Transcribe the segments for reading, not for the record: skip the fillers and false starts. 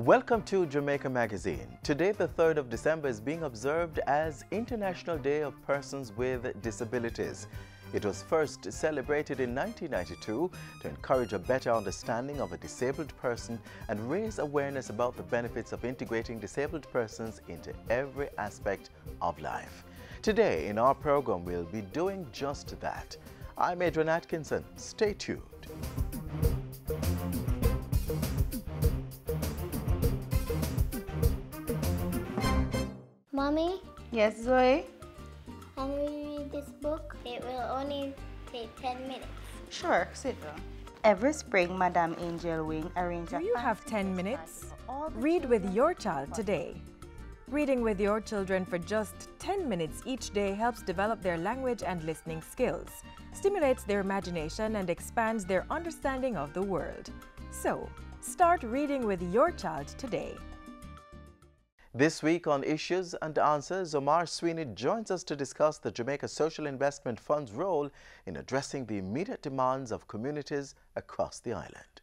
Welcome to Jamaica Magazine. Today, the 3rd of December, is being observed as International Day of Persons with Disabilities. It was first celebrated in 1992 to encourage a better understanding of a disabled person and raise awareness about the benefits of integrating disabled persons into every aspect of life. Today, in our program, we'll be doing just that. I'm Adrian Atkinson. Stay tuned. Mommy, Yes, Zoe? can we read this book? It will only take 10 minutes. Sure, sit down. Every spring, Madame Angel Wing arranges. Do you have 10 minutes? Read with your child today. Reading with your children for just 10 minutes each day helps develop their language and listening skills, stimulates their imagination, and expands their understanding of the world. So, start reading with your child today. This week on Issues and Answers, Omar Sweeney joins us to discuss the Jamaica Social Investment Fund's role in addressing the immediate demands of communities across the island.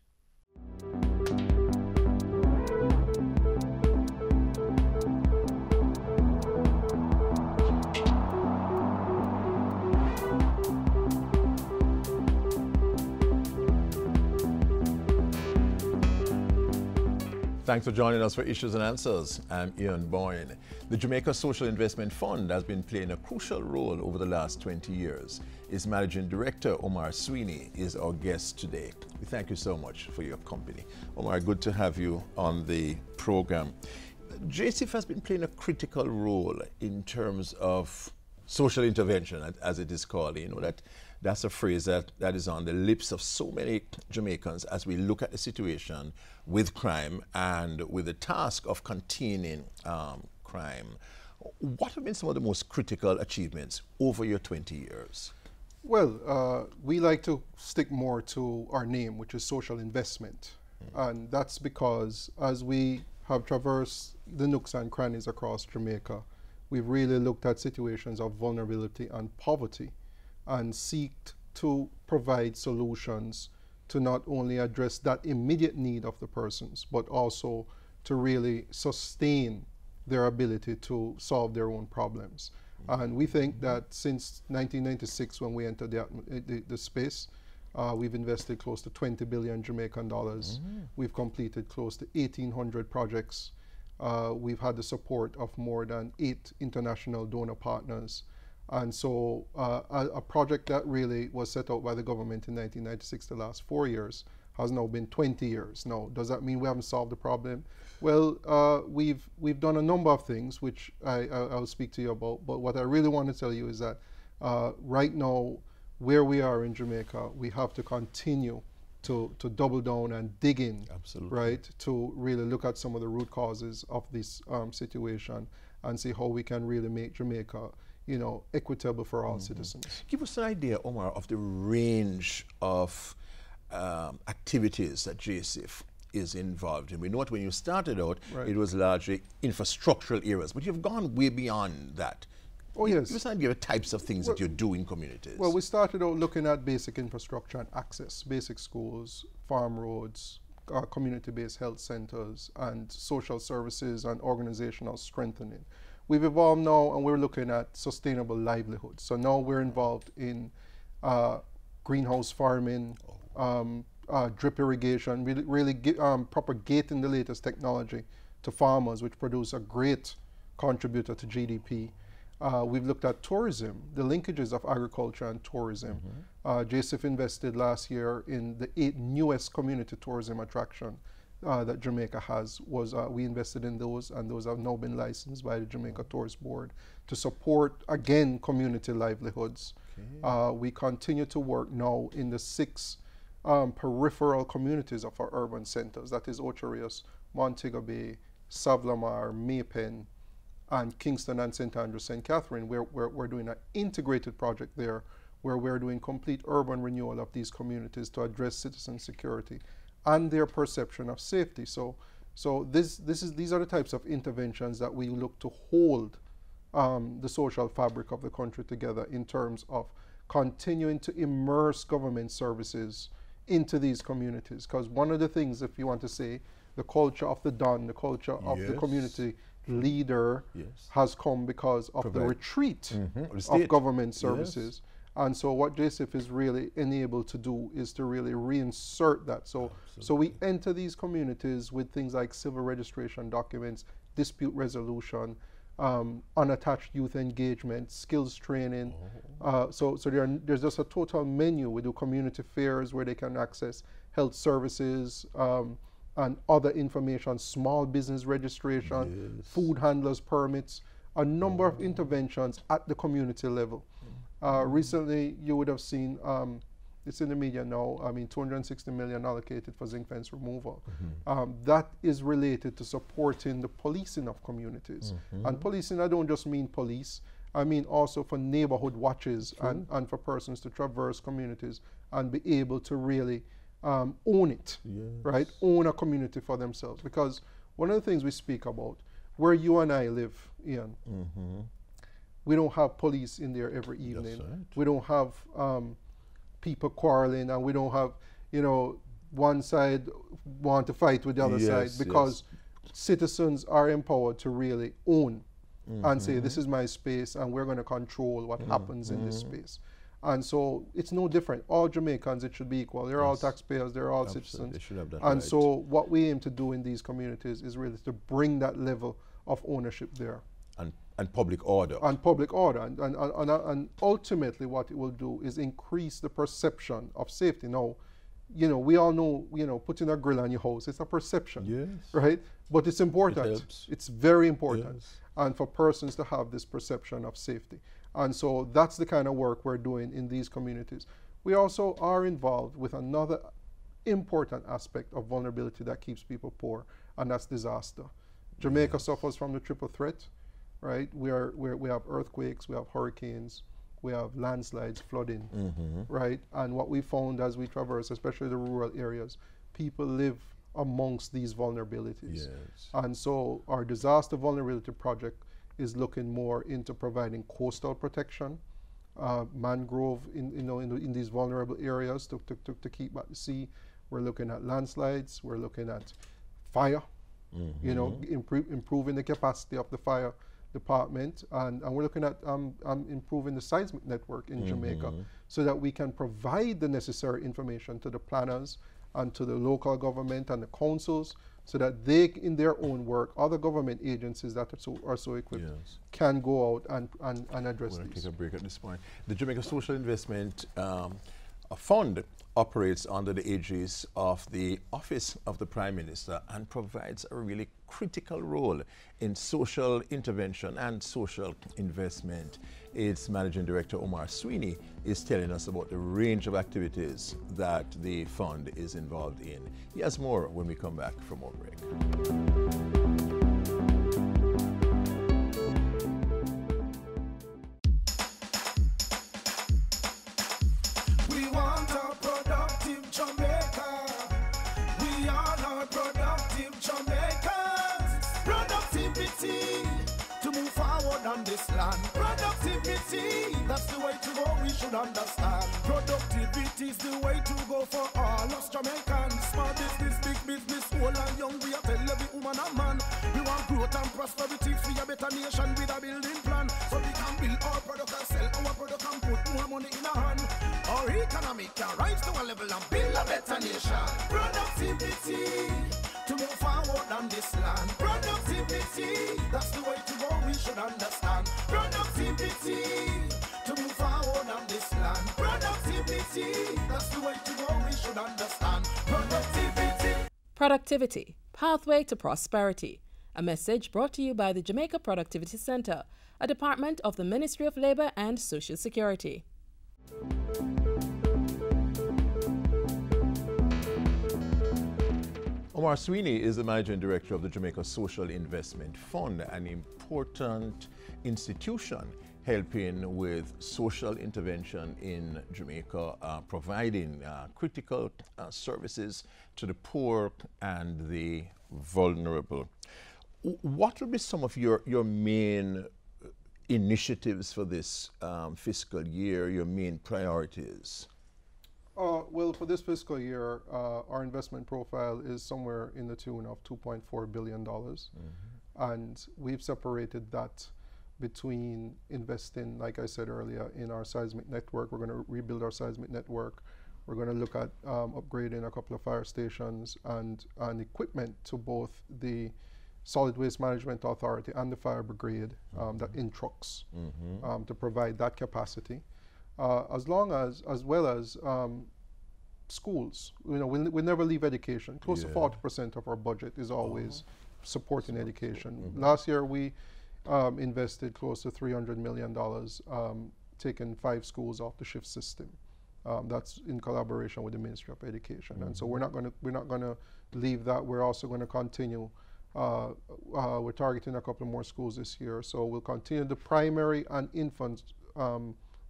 Thanks for joining us for Issues and Answers. I'm Ian Boyne. The Jamaica Social Investment Fund has been playing a crucial role over the last 20 years. Its Managing Director, Omar Sweeney, is our guest today. We thank you so much for your company. Omar, good to have you on the program. JCIF has been playing a critical role in terms of social intervention, as it is called. You know, that's a phrase that is on the lips of so many Jamaicans as we look at the situation with crime and with the task of containing crime. What have been some of the most critical achievements over your 20 years? Well, we like to stick more to our name, which is social investment. And that's because as we have traversed the nooks and crannies across Jamaica, we've really looked at situations of vulnerability and poverty and seeked to provide solutions to not only address that immediate need of the persons, but also to really sustain their ability to solve their own problems. And we think that since 1996, when we entered the space, we've invested close to 20 billion Jamaican dollars. We've completed close to 1,800 projects. We've had the support of more than 8 international donor partners. And so a project that really was set out by the government in 1996, the last 4 years, has now been 20 years. Now, does that mean we haven't solved the problem? Well, we've done a number of things, which I'll speak to you about. But what I really want to tell you is that right now, where we are in Jamaica, we have to continue to double down and dig in, right, to really look at some of the root causes of this situation and see how we can really make Jamaica, you know, equitable for all citizens. Give us an idea, Omar, of the range of activities that JCIF is involved in. We know that when you started out, it was largely infrastructural areas, but you've gone way beyond that. Oh, yes. Give us an idea of the types of things that you do in communities. Well, we started out looking at basic infrastructure and access, basic schools, farm roads, community-based health centers, and social services and organizational strengthening. We've evolved now, and we're looking at sustainable livelihoods. So now we're involved in greenhouse farming, drip irrigation, really propagating the latest technology to farmers, which produce a great contributor to GDP. We've looked at tourism, the linkages of agriculture and tourism. JCIF invested last year in the 8 newest community tourism attraction that Jamaica has. We invested in those, and those have now been licensed by the Jamaica Tourist Board to support, again, community livelihoods. We continue to work now in the 6 peripheral communities of our urban centers. That is Ocho Rios, Montego Bay, Savlamar, Maypen, and Kingston and St. Andrews, St. Catherine, where we're doing an integrated project there, where we're doing complete urban renewal of these communities to address citizen security and their perception of safety. So these are the types of interventions that we look to hold the social fabric of the country together in terms of continuing to immerse government services into these communities. Because one of the things, if you want to say, the culture of the Don, the culture of the community leader has come because of the retreat of government services. And so what JSIF is really enabled to do is to really reinsert that. So we enter these communities with things like civil registration documents, dispute resolution, unattached youth engagement, skills training. So there's just a total menu. We do community fairs where they can access health services and other information, small business registration, food handlers permits, a number of interventions at the community level. Recently, you would have seen, it's in the media now, I mean, 260 million allocated for zinc fence removal. That is related to supporting the policing of communities. And policing, I don't just mean police, I mean also for neighborhood watches and for persons to traverse communities and be able to really own it, right? Own a community for themselves. Because one of the things we speak about, where you and I live, Ian, we don't have police in there every evening. We don't have people quarreling, and we don't have, you know, one side want to fight with the other side, because citizens are empowered to really own and say, this is my space and we're going to control what happens in this space. And so it's no different. All Jamaicans, it should be equal. They're all taxpayers, they're all citizens. They should have that and so what we aim to do in these communities is really to bring that level of ownership there. And public order. And public order. And ultimately what it will do is increase the perception of safety. Now, you know, we all know, you know, putting a grill on your house, it's a perception, right? But it's important. It's very important. And for persons to have this perception of safety. And so that's the kind of work we're doing in these communities. We also are involved with another important aspect of vulnerability that keeps people poor, and that's disaster. Jamaica suffers from the triple threat, right? We have earthquakes, we have hurricanes, we have landslides, flooding, right? And what we found as we traverse, especially the rural areas, people live amongst these vulnerabilities. And so our disaster vulnerability project is looking more into providing coastal protection, mangrove in these vulnerable areas to keep back the sea. We're looking at landslides, we're looking at fire, you know, improving the capacity of the fire department, and we're looking at improving the seismic network in Jamaica so that we can provide the necessary information to the planners and to the local government and the councils so that they, in their own work, other government agencies that are so equipped can go out and address these. Take a break at this point. The Jamaica Social Investment Fund operates under the aegis of the Office of the Prime Minister and provides a really critical role in social intervention and social investment. Its Managing Director, Omar Sweeney, is telling us about the range of activities that the fund is involved in. He has more when we come back from our break. That's the way to go, we should understand. Productivity is the way to go for all us Jamaicans. Small business, big business, old and young, we are tell every woman and man. We want growth and prosperity for a better nation with a building plan. So we can build our product and sell our product and put more money in our hand. Our economy can rise to a level and build a better nation. Productivity to move forward on this land. Productivity, that's the way to go, we should understand. Productivity to move forward on this land. Productivity, that's the way to go, we should understand. Productivity. Productivity, pathway to prosperity. A message brought to you by the Jamaica Productivity Center, a department of the Ministry of Labor and Social Security. Omar Sweeney is the Managing Director of the Jamaica Social Investment Fund, an important institution helping with social intervention in Jamaica, providing critical services to the poor and the vulnerable. What will be some of your main initiatives for this fiscal year, your main priorities? Well, for this fiscal year, our investment profile is somewhere in the tune of $2.4 billion. And we've separated that between investing, like I said earlier, in our seismic network. We're going to rebuild our seismic network. We're going to look at upgrading a couple of fire stations and equipment to both the Solid Waste Management Authority and the fire brigade that in trucks to provide that capacity. As well as schools. You know, we never leave education. Close to 40% of our budget is always supporting education. Last year we invested close to $300 million, taking 5 schools off the shift system. That's in collaboration with the Ministry of Education. And so we're not going to leave that. We're also going to continue. We're targeting a couple more schools this year. So we'll continue the primary and infant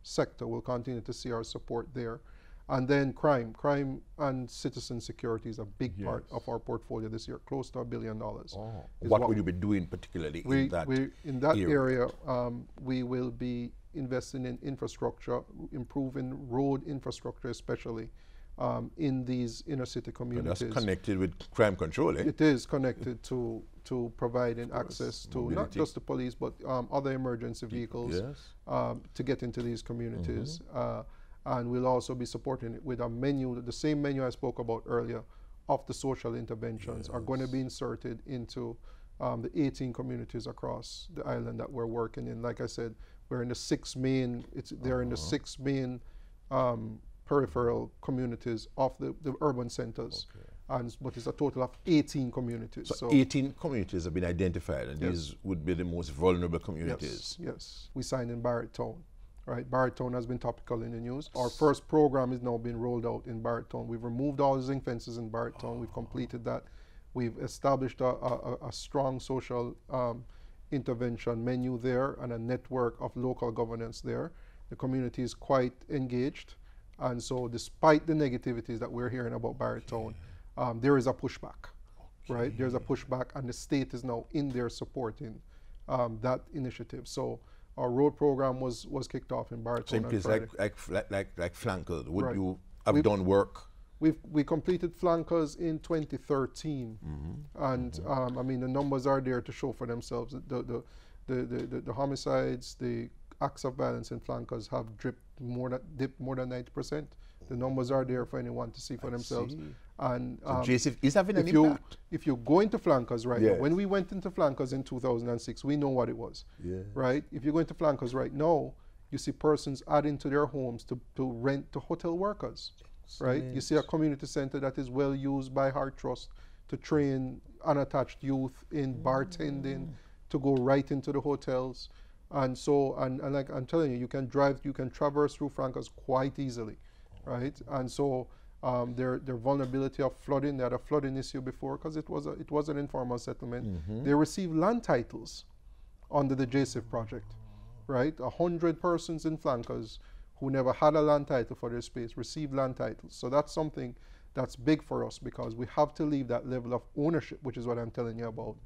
sector. We'll continue to see our support there. And then crime and citizen security is a big part of our portfolio this year, close to $1 billion. What will you be doing particularly in that area? We will be investing in infrastructure, improving road infrastructure especially in these inner city communities. And that's connected with crime control, eh? It is connected to providing access to mobility. Not just the police, but other emergency vehicles to get into these communities. And we'll also be supporting it with a menu, the same menu I spoke about earlier, of the social interventions are going to be inserted into the 18 communities across the island that we're working in. Like I said, we're in the 6 main, they're in the 6 main peripheral communities of the urban centers. But it's a total of 18 communities. So 18 communities have been identified, and these would be the most vulnerable communities. Yes. We signed in Barrett Town. Right, Barrett Town has been topical in the news. Our first program is now being rolled out in Barrett Town. We've removed all the zinc fences in Barrett Town. We've completed that. We've established a strong social intervention menu there and a network of local governance there. The community is quite engaged. And so despite the negativities that we're hearing about Barrett Town, there is a pushback, right? There's a pushback, and the state is now in there supporting that initiative. So our road program was kicked off in Barrett Town. Same place like Flankers. Would you have done work? We completed Flankers in 2013, and I mean the numbers are there to show for themselves. The homicides, the acts of violence in Flankers have dipped more than 90%. The numbers are there for anyone to see for themselves. And so JSIF is having an impact. If you go into Flankers right now, when we went into Flankers in 2006, we know what it was, right? If you go into Flankers right now, you see persons adding to their homes to rent to hotel workers, right? You see a community center that is well used by Heart Trust to train unattached youth in bartending, to go right into the hotels. And so, and like I'm telling you, you can traverse through Flankers quite easily, right? And so their vulnerability of flooding, they had a flooding issue before because it was an informal settlement. They received land titles under the JSIF project, right? 100 persons in Flankers who never had a land title for their space received land titles. So that's something that's big for us because we have to leave that level of ownership, which is what I'm telling you about.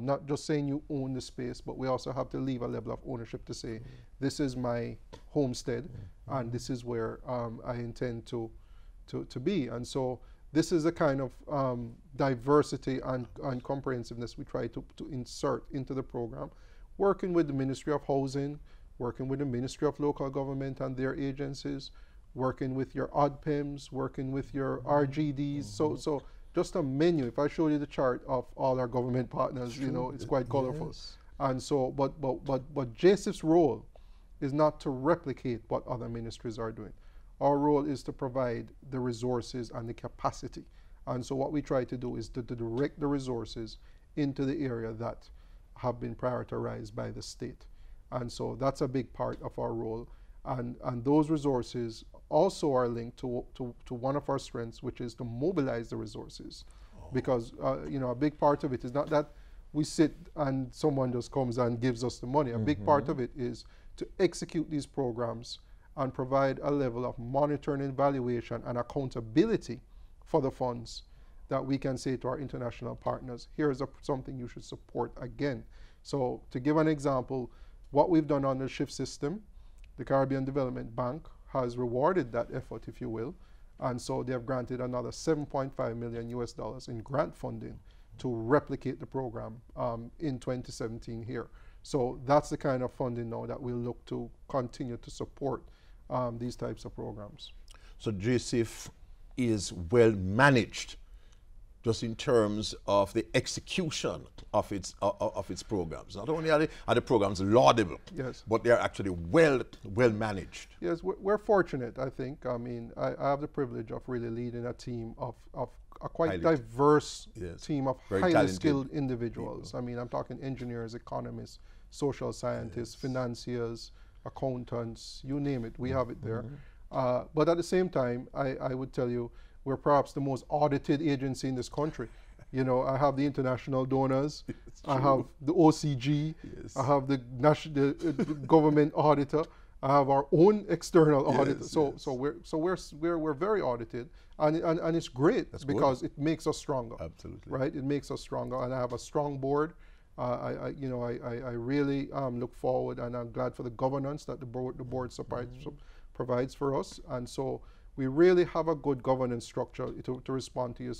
Not just saying you own the space, but we also have to leave a level of ownership to say, this is my homestead, and this is where I intend to be. And so this is the kind of diversity and comprehensiveness we try to insert into the program, working with the Ministry of Housing, working with the Ministry of Local Government and their agencies, working with your ODPIMs, working with your RGDs. So just a menu. If I show you the chart of all our government partners, you know, it's quite colorful. And so, but JSIF's role is not to replicate what other ministries are doing. Our role is to provide the resources and the capacity. And so what we try to do is to direct the resources into the area that have been prioritized by the state. And so that's a big part of our role. And those resources also are linked to one of our strengths, which is to mobilize the resources. Because you know, a big part of it is not that we sit and someone just comes and gives us the money. A big part of it is to execute these programs and provide a level of monitoring, evaluation, and accountability for the funds that we can say to our international partners, here's something you should support again. So to give an example, what we've done on the SHIFT system, the Caribbean Development Bank has rewarded that effort, if you will, And so they have granted another $7.5 million US in grant funding to replicate the program in 2017 here. So that's the kind of funding now that we'll look to continue to support these types of programs. So JSIF is well managed, just in terms of the execution of its programs. Not only are the programs laudable, yes, but they are actually well managed. Yes, we're fortunate, I think. I mean, I have the privilege of really leading a team of a quite diverse team of highly skilled individuals. People. I mean, I'm talking engineers, economists, social scientists, financiers, accountants, you name it, we have it there. But at the same time, I would tell you, we're perhaps the most audited agency in this country. You know, I have the international donors, I have the OCG, I have the government auditor, I have our own external auditor. So we're very audited, and it's great. That's because it makes us stronger. Absolutely. Right? It makes us stronger, and I have a strong board. I really look forward, and I'm glad for the governance that the board provides for us, and so we really have a good governance structure to respond to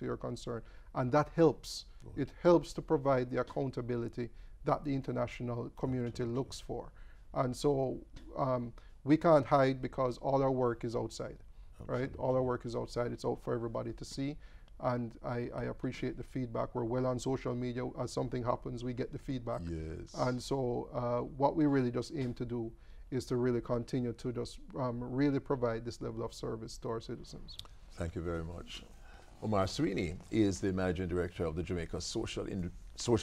your concern, and that helps. It helps to provide the accountability that the international community looks for, and so we can't hide because all our work is outside, right? All our work is outside. It's out for everybody to see. And I appreciate the feedback. We're well on social media. As something happens, we get the feedback. Yes. And so what we really just aim to do is to really continue to just really provide this level of service to our citizens. Thank you very much. Omar Sweeney is the Managing Director of the Jamaica Social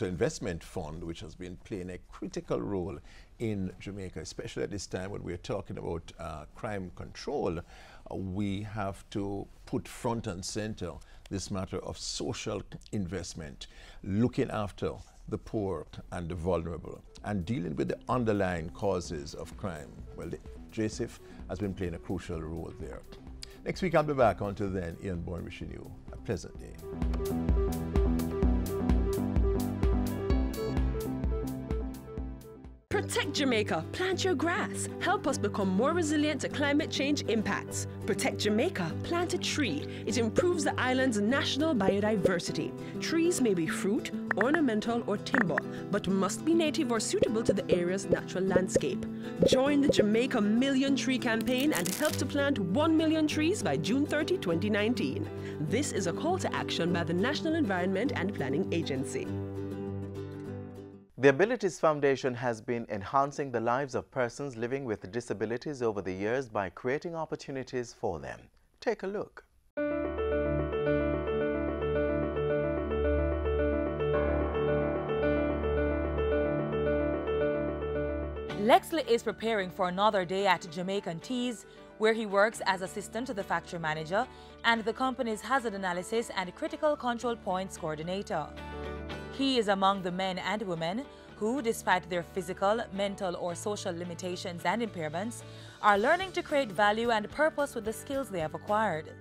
Investment Fund, which has been playing a critical role in Jamaica, especially at this time when we're talking about crime control. We have to put front and center this matter of social investment, looking after the poor and the vulnerable, and dealing with the underlying causes of crime. Well, the JSIF has been playing a crucial role there. Next week I'll be back. Until then, Ian Boyne wishing you a pleasant day. Protect Jamaica, plant your grass. Help us become more resilient to climate change impacts. Protect Jamaica, plant a tree. It improves the island's national biodiversity. Trees may be fruit, ornamental, or timber, but must be native or suitable to the area's natural landscape. Join the Jamaica Million Tree Campaign and help to plant 1 million trees by June 30, 2019. This is a call to action by the National Environment and Planning Agency. The Abilities Foundation has been enhancing the lives of persons living with disabilities over the years by creating opportunities for them. Take a look. Lexley is preparing for another day at Jamaican Teas, where he works as assistant to the factory manager and the company's hazard analysis and critical control points coordinator. He is among the men and women who, despite their physical, mental, or social limitations and impairments, are learning to create value and purpose with the skills they have acquired.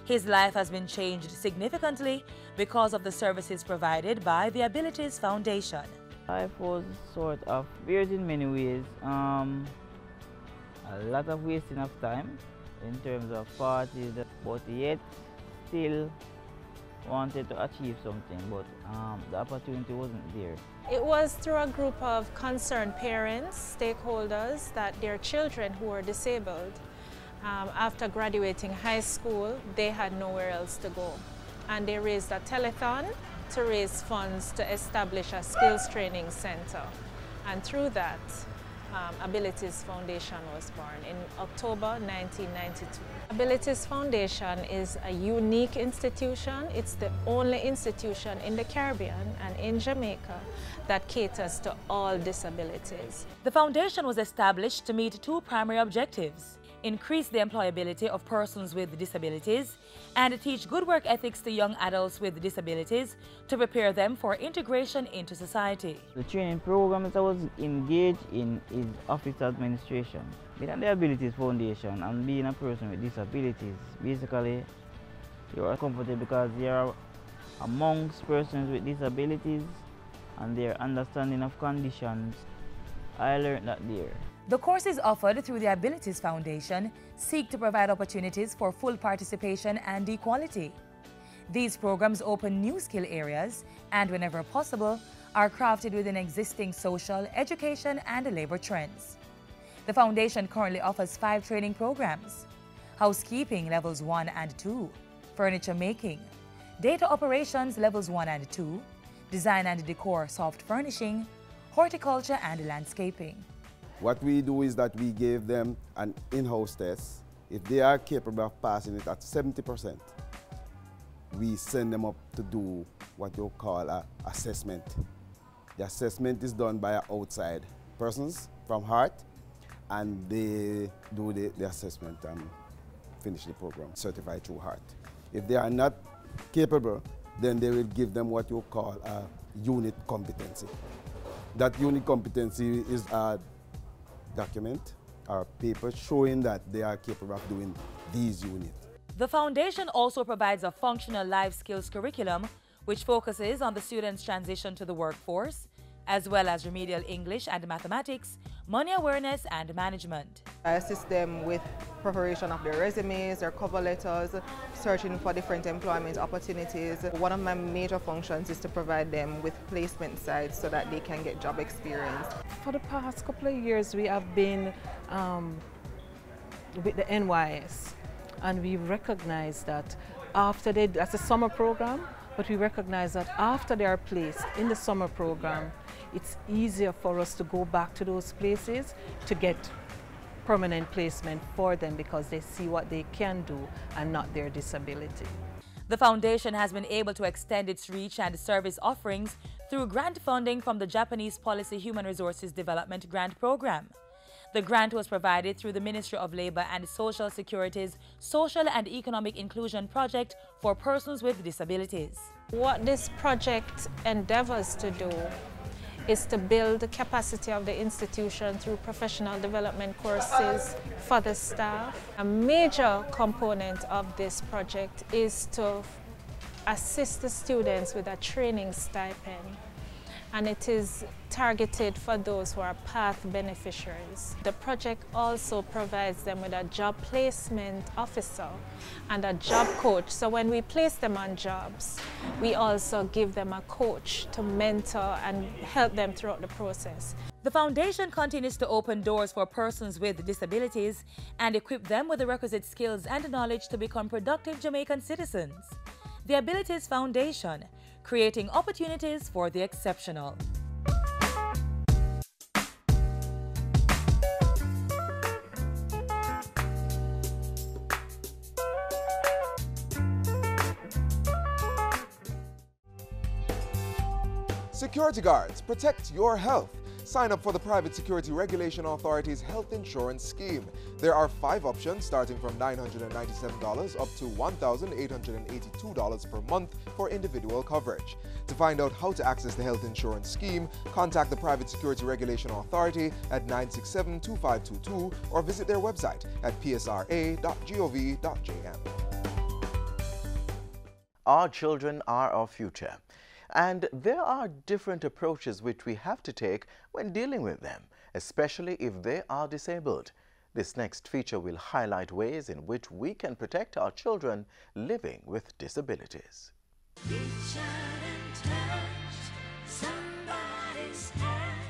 His life has been changed significantly because of the services provided by the Abilities Foundation. Life was sort of weird in many ways. A lot of wasting of time in terms of parties, but yet still wanted to achieve something, but the opportunity wasn't there. It was through a group of concerned parents, stakeholders, that their children who were disabled, after graduating high school, they had nowhere else to go. And they raised a telethon to raise funds to establish a skills training center. And through that, Abilities Foundation was born in October 1992. Abilities Foundation is a unique institution. It's the only institution in the Caribbean and in Jamaica that caters to all disabilities. The foundation was established to meet two primary objectives: increase the employability of persons with disabilities and teach good work ethics to young adults with disabilities to prepare them for integration into society. The training programs I was engaged in is office administration. Being at the Abilities Foundation and being a person with disabilities, basically you are comfortable because you are amongst persons with disabilities and their understanding of conditions. I learned that there. The courses offered through the Abilities Foundation seek to provide opportunities for full participation and equality. These programs open new skill areas and, whenever possible, are crafted within existing social, education, and labor trends. The foundation currently offers 5 training programs: housekeeping levels 1 and 2, furniture making, data operations levels 1 and 2, design and decor soft furnishing, horticulture and landscaping. What we do is that we give them an in-house test. If they are capable of passing it at 70%, we send them up to do what you call an assessment. The assessment is done by outside persons from Heart, and they do the assessment and finish the program, certified through Heart. If they are not capable, then they will give them what you call a unit competency. That unit competency is a document or paper showing that they are capable of doing these units. The foundation also provides a functional life skills curriculum which focuses on the students' transition to the workforce, as well as remedial English and mathematics, money awareness and management. I assist them with preparation of their resumes, their cover letters, searching for different employment opportunities. One of my major functions is to provide them with placement sites so that they can get job experience. For the past couple of years, we have been with the NYS, and we recognize that after that's a summer program, but we recognize that after they are placed in the summer program, it's easier for us to go back to those places to get permanent placement for them because they see what they can do and not their disability. The foundation has been able to extend its reach and service offerings through grant funding from the Japanese Policy Human Resources Development Grant Program. The grant was provided through the Ministry of Labor and Social Security's Social and Economic Inclusion Project for persons with disabilities. What this project endeavors to do is to build the capacity of the institution through professional development courses for the staff. A major component of this project is to assist the students with a training stipend, and it is targeted for those who are PATH beneficiaries. The project also provides them with a job placement officer and a job coach. So when we place them on jobs, we also give them a coach to mentor and help them throughout the process. The foundation continues to open doors for persons with disabilities and equip them with the requisite skills and knowledge to become productive Jamaican citizens. The Abilities Foundation, creating opportunities for the exceptional. Security guards, protect your health. Sign up for the Private Security Regulation Authority's health insurance scheme. There are 5 options starting from $997 up to $1,882 per month for individual coverage. To find out how to access the health insurance scheme, contact the Private Security Regulation Authority at 967-2522 or visit their website at psra.gov.jm. Our children are our future. And there are different approaches which we have to take when dealing with them, especially if they are disabled. This next feature will highlight ways in which we can protect our children living with disabilities. Reach out and touch somebody's hand,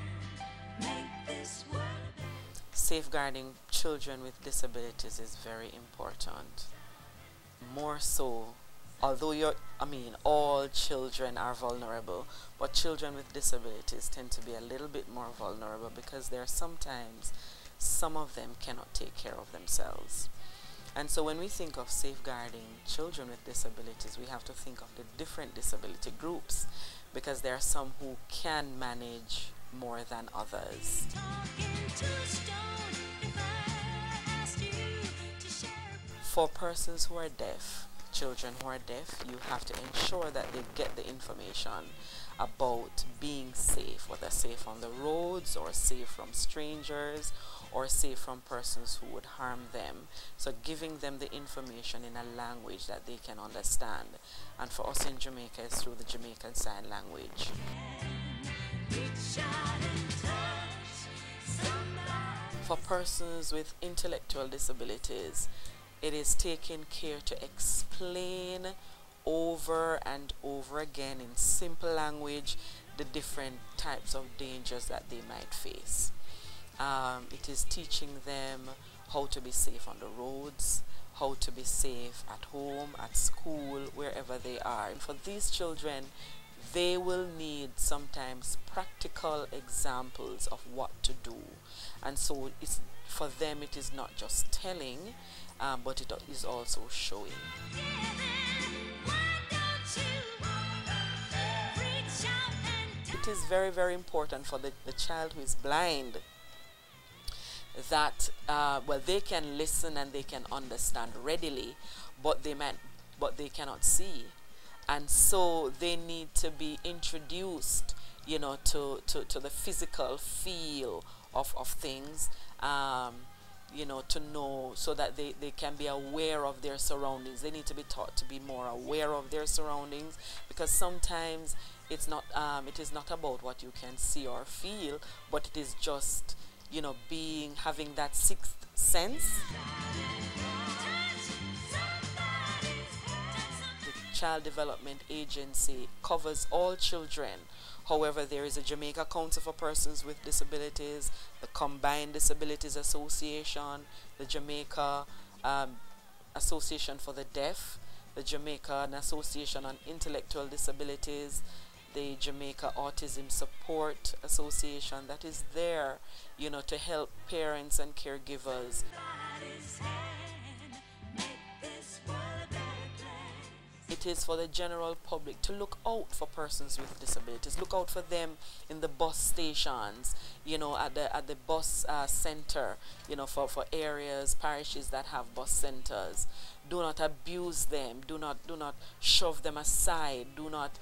make this world. Safeguarding children with disabilities is very important. More so, although all children are vulnerable, but children with disabilities tend to be a little bit more vulnerable because there are sometimes some of them cannot take care of themselves. And so when we think of safeguarding children with disabilities, we have to think of the different disability groups because there are some who can manage more than others. For persons who are deaf, children who are deaf, you have to ensure that they get the information about being safe, whether safe on the roads or safe from strangers or safe from persons who would harm them. So giving them the information in a language that they can understand. And for us in Jamaica, it's through the Jamaican Sign Language. for persons with intellectual disabilities, it is taking care to explain over and over again in simple language the different types of dangers that they might face. It is teaching them how to be safe on the roads, how to be safe at home, at school, wherever they are. And for these children, they will need sometimes practical examples of what to do. And so it's, for them it is not just telling, but it is also showing. It is very, very important for the child who is blind that well, they can listen and they can understand readily, but they cannot see, and so they need to be introduced, you know, to the physical feel of things, you know, to know, so that they can be aware of their surroundings. They need to be taught to be more aware of their surroundings, because sometimes it's not it is not about what you can see or feel, but it is just, you know, having that sixth sense. The Child Development Agency covers all children. However, there is a Jamaica Council for Persons with Disabilities, the Combined Disabilities Association, the Jamaica Association for the Deaf, the Jamaican Association on Intellectual Disabilities, the Jamaica Autism Support Association, that is there, you know, to help parents and caregivers. It is for the general public to look out for persons with disabilities. Look out for them in the bus stations, you know, at the bus center, you know, for areas, parishes that have bus centers. Do not abuse them. Do not shove them aside. Do not,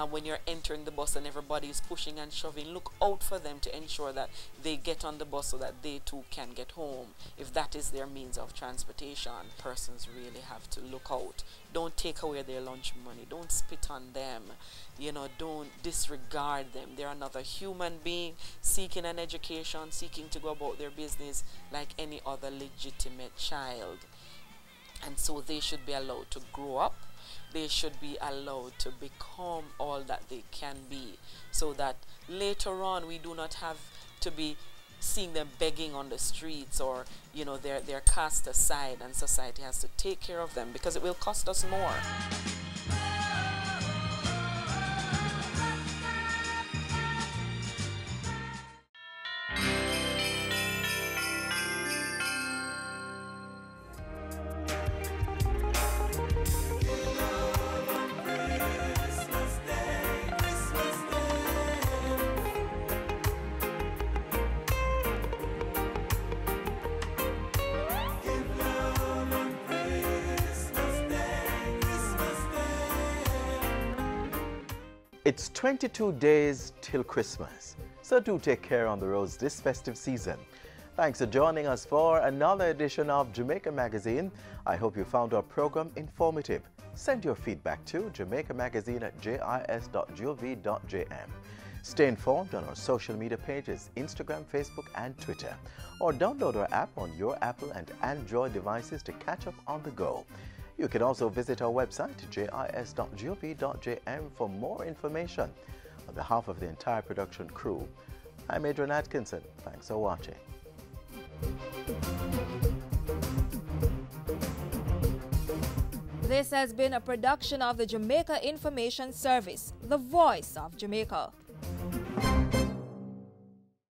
when you're entering the bus and everybody is pushing and shoving, look out for them to ensure that they get on the bus so that they too can get home, if that is their means of transportation. Persons really have to look out. Don't take away their lunch money. Don't spit on them. You know, don't disregard them. They're another human being seeking an education, seeking to go about their business like any other legitimate child. And so they should be allowed to grow up. They should be allowed to become all that they can be, so that later on we do not have to be seeing them begging on the streets, or, you know, they're cast aside and society has to take care of them, because it will cost us more. It's 22 days till Christmas, so do take care on the roads this festive season. Thanks for joining us for another edition of Jamaica Magazine. I hope you found our program informative. Send your feedback to jamaicamagazine@jis.gov.jm. Stay informed on our social media pages, Instagram, Facebook, and Twitter. Or download our app on your Apple and Android devices to catch up on the go. You can also visit our website, jis.gov.jm, for more information. On behalf of the entire production crew, I'm Adrian Atkinson. Thanks for watching. This has been a production of the Jamaica Information Service, the voice of Jamaica.